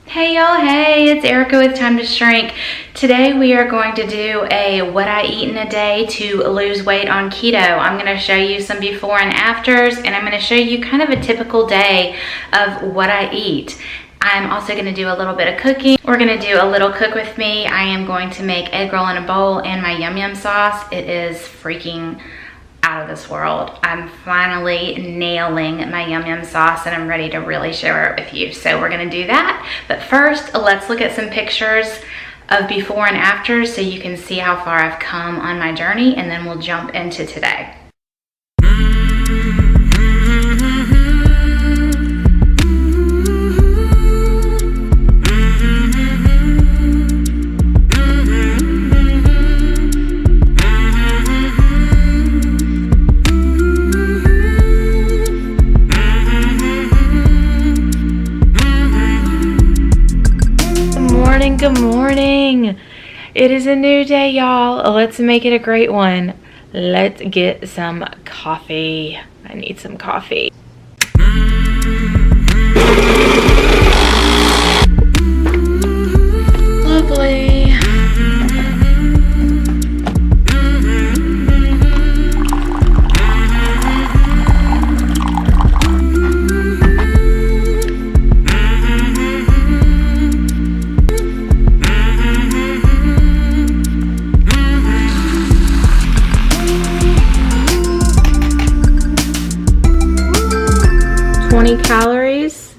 Hey y'all, hey, it's Erica with TimetoShrink. Today we are going to do a what I eat in a day to lose weight on keto. I'm going to show you some before and afters, and I'm going to show you kind of a typical day of what I eat. I'm also going to do a little bit of cooking. We're going to do a little cook with me. I am going to make egg roll in a bowl and my YumYum sauce. It is freaking out of this world. I'm finally nailing my YumYum sauce and I'm ready to really share it with you. So we're gonna do that. But first, let's look at some pictures of before and after so you can see how far I've come on my journey, and then we'll jump into today. Good morning. It is a new day, y'all. Let's make it a great one. Let's get some coffee. I need some coffee. Lovely. 20 calories,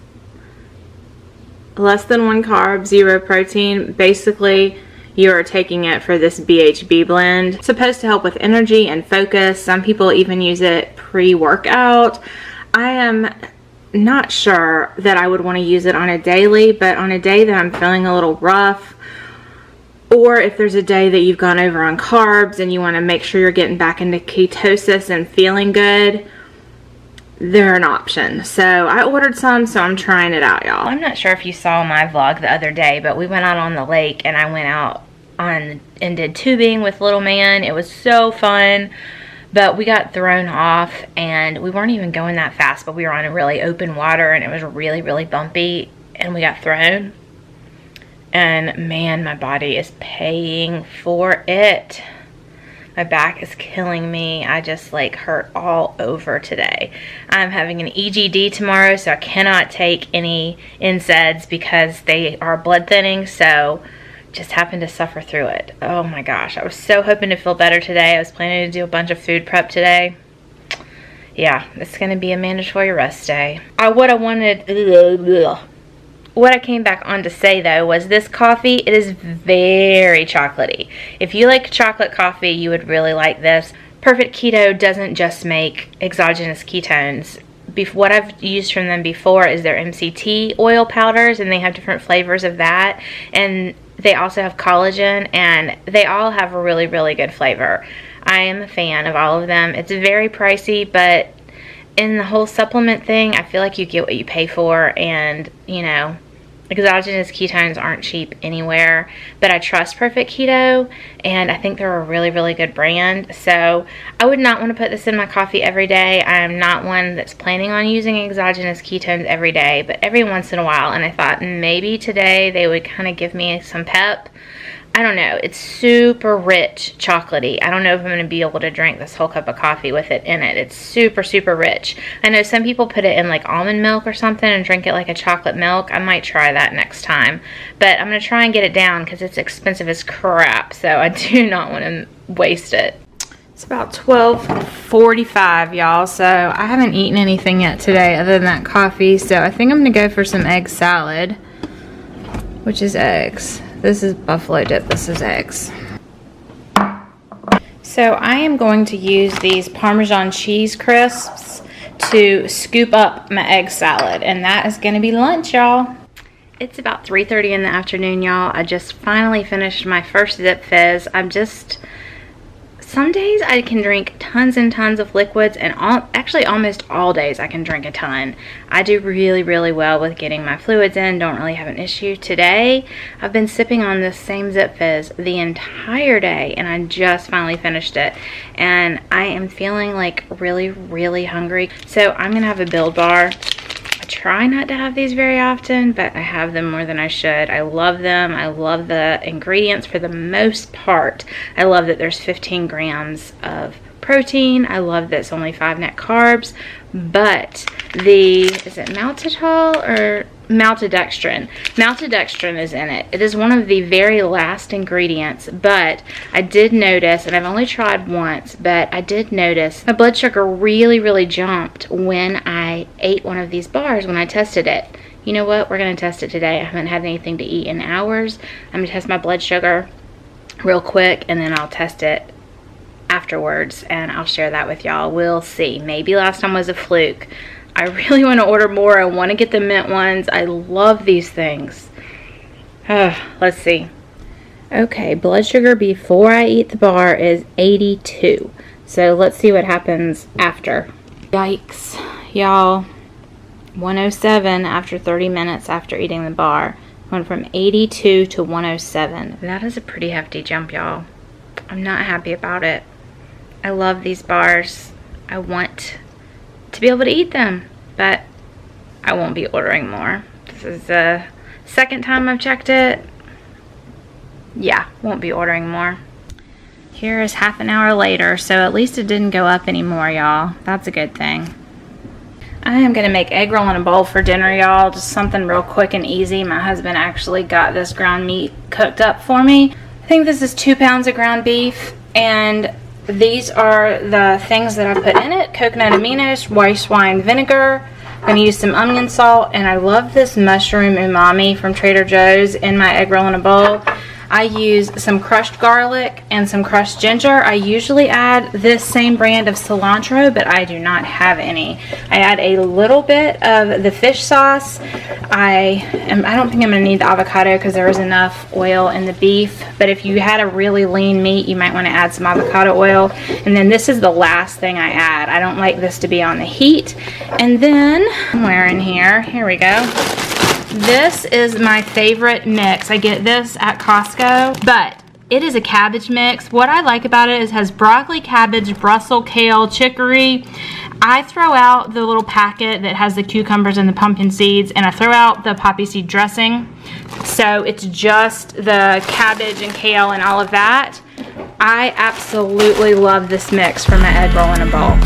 less than 1 carb, 0 protein. Basically, you are taking it for this BHB blend. It's supposed to help with energy and focus. Some people even use it pre-workout. I am not sure that I would want to use it on a daily, but on a day that I'm feeling a little rough, or if there's a day that you've gone over on carbs and you want to make sure you're getting back into ketosis and feeling good, they're an option. So I ordered some, so I'm trying it out, y'all. I'm not sure if you saw my vlog the other day, but we went out on the lake and I went out and did tubing with little man. It was so fun, but we got thrown off and we weren't even going that fast, but we were on a really open water and it was really, really bumpy and we got thrown. And man, my body is paying for it. My back is killing me. I just like hurt all over today. I'm having an EGD tomorrow, so I cannot take any NSAIDs because they are blood thinning, so just happened to suffer through it. Oh my gosh, I was so hoping to feel better today. I was planning to do a bunch of food prep today. Yeah, it's gonna be a mandatory rest day. What I came back on to say though was this coffee, it is very chocolatey. If you like chocolate coffee, you would really like this. Perfect Keto doesn't just make exogenous ketones. What I've used from them before is their MCT oil powders, and they have different flavors of that. And they also have collagen, and they all have a really, really good flavor. I am a fan of all of them. It's very pricey, but in the whole supplement thing, I feel like you get what you pay for, and you know, exogenous ketones aren't cheap anywhere, but I trust Perfect Keto and I think they're a really, really good brand. So I would not want to put this in my coffee every day. I am not one that's planning on using exogenous ketones every day, but every once in a while, and I thought maybe today they would kind of give me some pep. I don't know. It's super rich chocolatey. I don't know if I'm going to be able to drink this whole cup of coffee with it in it. It's super, super rich. I know some people put it in like almond milk or something and drink it like a chocolate milk. I might try that next time. But I'm going to try and get it down because it's expensive as crap. So I do not want to waste it. It's about 12:45, y'all. So I haven't eaten anything yet today other than that coffee. So I think I'm going to go for some egg salad, which is eggs. This is buffalo dip, this is eggs. So I am going to use these Parmesan cheese crisps to scoop up my egg salad, and that is gonna be lunch, y'all. It's about 3:30 in the afternoon, y'all. I just finally finished my first Zip Fizz. Some days I can drink tons and tons of liquids, and actually almost all days I can drink a ton. I do really, really well with getting my fluids in, don't really have an issue. Today, I've been sipping on this same Zip Fizz the entire day, and I just finally finished it. And I am feeling like really, really hungry. So I'm gonna have a Build Bar. I try not to have these very often, but I have them more than I should. I love them. I love the ingredients for the most part. I love that there's 15 grams of protein. I love that it's only 5 net carbs, but is it maltitol or maltodextrin? Maltodextrin is in it. It is one of the very last ingredients, but I did notice, and I've only tried once, but I did notice my blood sugar really jumped when I ate one of these bars when I tested it. You know what? We're going to test it today. I haven't had anything to eat in hours. I'm going to test my blood sugar real quick, and then I'll test it afterwards, and I'll share that with y'all. We'll see. Maybe last time was a fluke. I really want to order more. I want to get the mint ones. I love these things. Let's see. Okay, blood sugar before I eat the bar is 82. So let's see what happens after. Yikes, y'all. 107 after 30 minutes after eating the bar. Went from 82 to 107. That is a pretty hefty jump, y'all. I'm not happy about it. I love these bars. I want to be able to eat them, but I won't be ordering more. This is the second time I've checked it. Yeah, won't be ordering more. Here is half an hour later, so at least it didn't go up anymore, y'all. That's a good thing. I am gonna make egg roll in a bowl for dinner, y'all. Just something real quick and easy. My husband actually got this ground meat cooked up for me. I think this is 2 pounds of ground beef, and these are the things that I put in it. Coconut aminos, rice wine vinegar. I'm going to use some onion salt, and I love this mushroom umami from Trader Joe's in my egg roll in a bowl. I use some crushed garlic and some crushed ginger. I usually add this same brand of cilantro, but I do not have any. I add a little bit of the fish sauce. I don't think I'm going to need the avocado because there is enough oil in the beef, but if you had a really lean meat, you might want to add some avocado oil. And then this is the last thing I add. I don't like this to be on the heat. And then somewhere in here we go. This is my favorite mix. I get this at Costco, but it is a cabbage mix. What I like about it is it has broccoli, cabbage, Brussels, kale, chicory. I throw out the little packet that has the cucumbers and the pumpkin seeds, and I throw out the poppy seed dressing. So it's just the cabbage and kale and all of that. I absolutely love this mix for my egg roll in a bowl.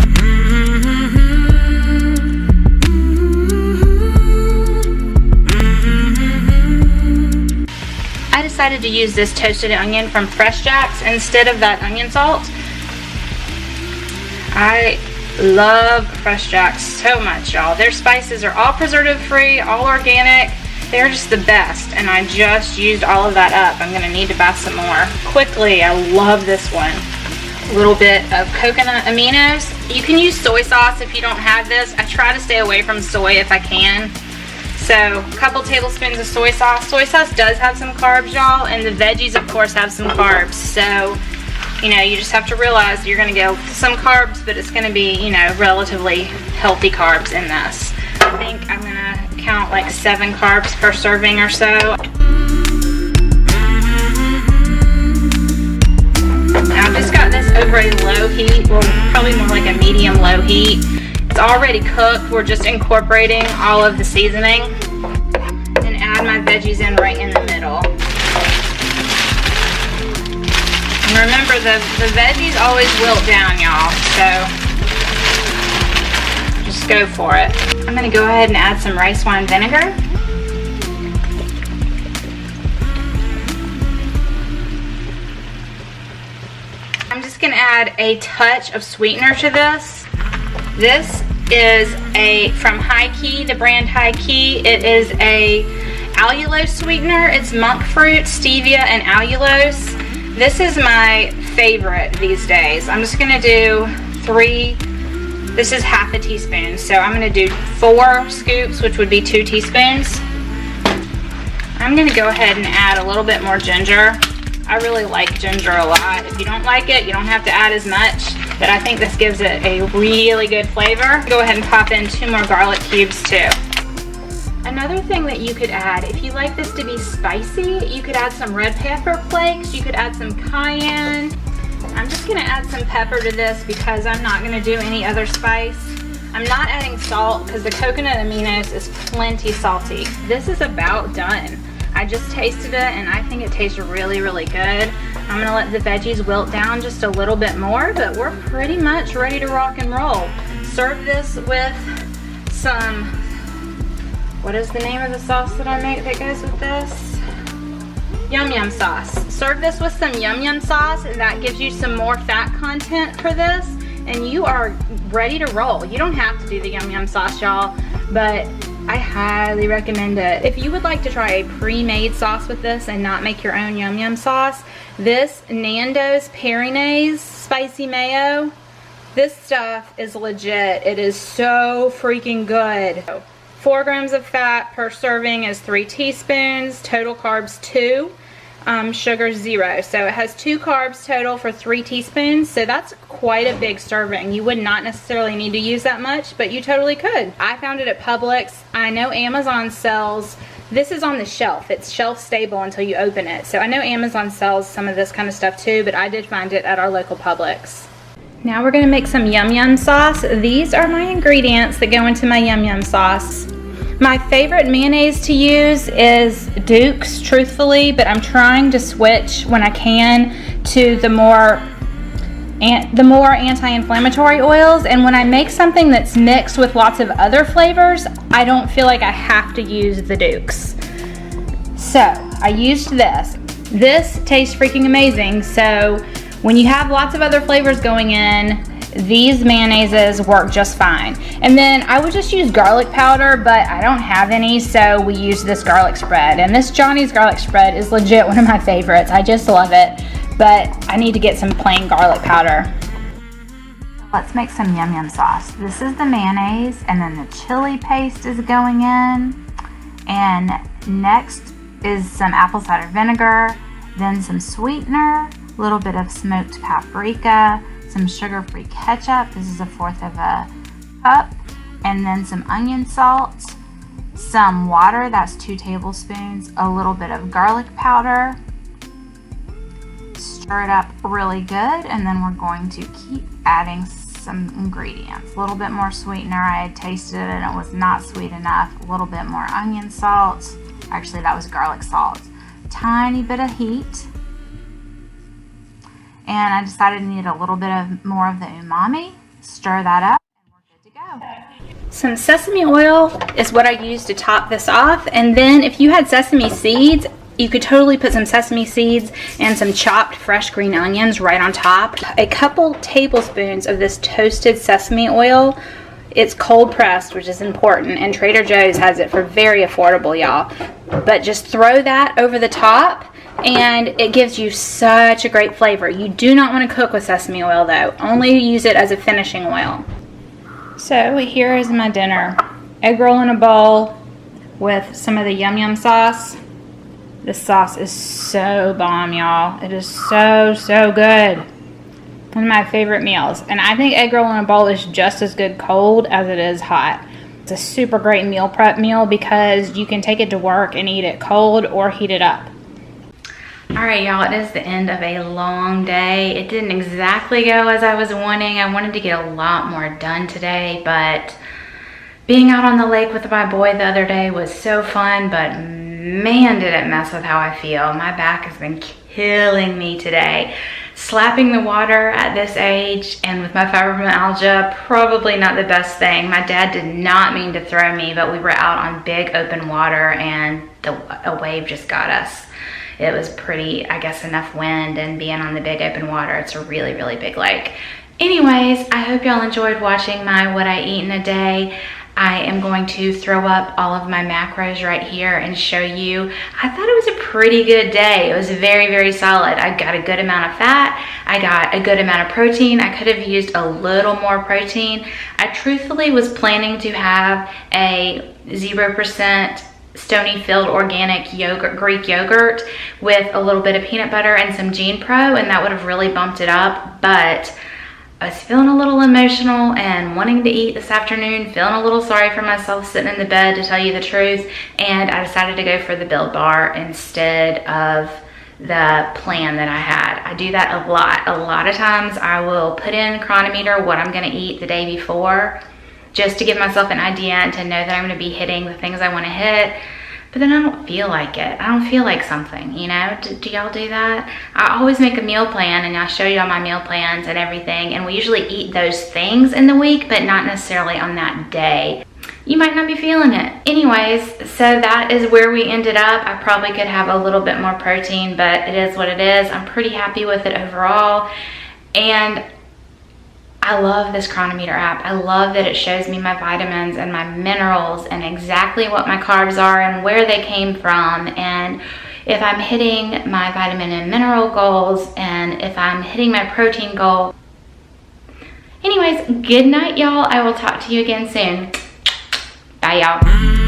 I decided to use this toasted onion from Fresh Jack's instead of that onion salt. I love Fresh Jack's so much, y'all. Their spices are all preservative free, all organic. They're just the best, and I just used all of that up. I'm gonna need to buy some more quickly. I love this one. A little bit of coconut aminos. You can use soy sauce if you don't have this. I try to stay away from soy if I can. So a couple tablespoons of soy sauce. Soy sauce does have some carbs, y'all, and the veggies, of course, have some carbs. So, you know, you just have to realize you're going to get some carbs, but it's going to be, you know, relatively healthy carbs in this. I think I'm going to count like 7 carbs per serving or so. Now, I've just got this over a low heat, well, probably more like a medium-low heat. It's already cooked. We're just incorporating all of the seasoning and add my veggies in right in the middle. And remember, the veggies always wilt down, y'all, so just go for it. I'm going to go ahead and add some rice wine vinegar. I'm just going to add a touch of sweetener to this. This is from High Key, the brand High Key. It is a allulose sweetener. It's monk fruit, stevia, and allulose. This is my favorite these days. I'm just gonna do 3. This is half a teaspoon, so I'm gonna do 4 scoops, which would be 2 teaspoons. I'm gonna go ahead and add a little bit more ginger. I really like ginger a lot. If you don't like it, you don't have to add as much, but I think this gives it a really good flavor. Go ahead and pop in 2 more garlic cubes too. Another thing that you could add, if you like this to be spicy, you could add some red pepper flakes, you could add some cayenne. I'm just gonna add some pepper to this because I'm not gonna do any other spice. I'm not adding salt because the coconut aminos is plenty salty. This is about done. I just tasted it and I think it tastes really, really good. I'm gonna let the veggies wilt down just a little bit more, but we're pretty much ready to rock and roll. Serve this with some, what is the name of the sauce that I make that goes with this? YumYum sauce. Serve this with some YumYum sauce, and that gives you some more fat content for this, and you are ready to roll. You don't have to do the YumYum sauce, y'all, but I highly recommend it. If you would like to try a pre-made sauce with this and not make your own YumYum sauce, this Nando's Mayonaise spicy mayo, this stuff is legit. It is so freaking good. 4 grams of fat per serving is 3 teaspoons, total carbs 2, sugar 0. So it has 2 carbs total for 3 teaspoons, so that's quite a big serving. You would not necessarily need to use that much, but you totally could. I found it at Publix. I know Amazon sells, this is on the shelf. It's shelf stable until you open it. So I know Amazon sells some of this kind of stuff too, but I did find it at our local Publix. Now we're gonna make some YumYum sauce. These are my ingredients that go into my YumYum sauce. My favorite mayonnaise to use is Duke's, truthfully, but I'm trying to switch when I can to the more anti-inflammatory oils, and when I make something that's mixed with lots of other flavors, I don't feel like I have to use the Duke's. So I used this. This tastes freaking amazing, so when you have lots of other flavors going in, these mayonnaises work just fine. And then I would just use garlic powder, but I don't have any, so we use this garlic spread. And this Johnny's garlic spread is legit one of my favorites. I just love it, but I need to get some plain garlic powder. Let's make some YumYum sauce. This is the mayonnaise, and then the chili paste is going in. And next is some apple cider vinegar, then some sweetener, a little bit of smoked paprika, some Sugar Free Ketchup, this is 1/4 of a cup, and then some onion salt, some water, that's 2 tablespoons, a little bit of garlic powder. Stir it up really good, and then we're going to keep adding some ingredients. A little bit more sweetener, I had tasted it and it was not sweet enough. A little bit more onion salt, actually that was garlic salt. Tiny bit of heat. And I decided to need a little bit more of the umami. Stir that up and we're good to go. Some sesame oil is what I use to top this off, and then if you had sesame seeds, you could totally put some sesame seeds and some chopped fresh green onions right on top. A couple tablespoons of this toasted sesame oil. It's cold pressed, which is important, and Trader Joe's has it for very affordable, y'all. But just throw that over the top, and it gives you such a great flavor. You do not want to cook with sesame oil though. Only use it as a finishing oil. So here is my dinner. Egg roll in a bowl with some of the YumYum sauce. This sauce is so bomb, y'all. It is so, so good. One of my favorite meals. And I think egg roll in a bowl is just as good cold as it is hot. It's a super great meal prep meal because you can take it to work and eat it cold or heat it up. Alright y'all, it is the end of a long day. It didn't exactly go as I was wanting. I wanted to get a lot more done today, but being out on the lake with my boy the other day was so fun, but man did it mess with how I feel. My back has been killing me today. Slapping the water at this age and with my fibromyalgia, probably not the best thing. My dad did not mean to throw me, but we were out on big open water and a wave just got us. It was pretty, I guess, enough wind, and being on the big open water, it's a really, really big lake. Anyways, I hope y'all enjoyed watching my what I eat in a day. I am going to throw up all of my macros right here and show you. I thought it was a pretty good day. It was very, very solid. I got a good amount of fat. I got a good amount of protein. I could have used a little more protein. I truthfully was planning to have a 0% Stony Field organic yogurt, Greek yogurt with a little bit of peanut butter and some Gene Pro, and that would have really bumped it up, but I was feeling a little emotional and wanting to eat this afternoon, feeling a little sorry for myself sitting in the bed, to tell you the truth, and I decided to go for the Build Bar instead of the plan that I had. I do that a lot. A lot of times I will put in Chronometer what I'm gonna eat the day before, just to give myself an idea and to know that I'm going to be hitting the things I want to hit. But then I don't feel like it. I don't feel like something, you know? Do y'all do that? I always make a meal plan, and I show y'all my meal plans and everything, and we usually eat those things in the week, but not necessarily on that day. You might not be feeling it. Anyways, so that is where we ended up. I probably could have a little bit more protein, but it is what it is. I'm pretty happy with it overall, and I love this Chronometer app. I love that it shows me my vitamins and my minerals and exactly what my carbs are and where they came from, and if I'm hitting my vitamin and mineral goals, and if I'm hitting my protein goal. Anyways, good night, y'all. I will talk to you again soon. Bye, y'all.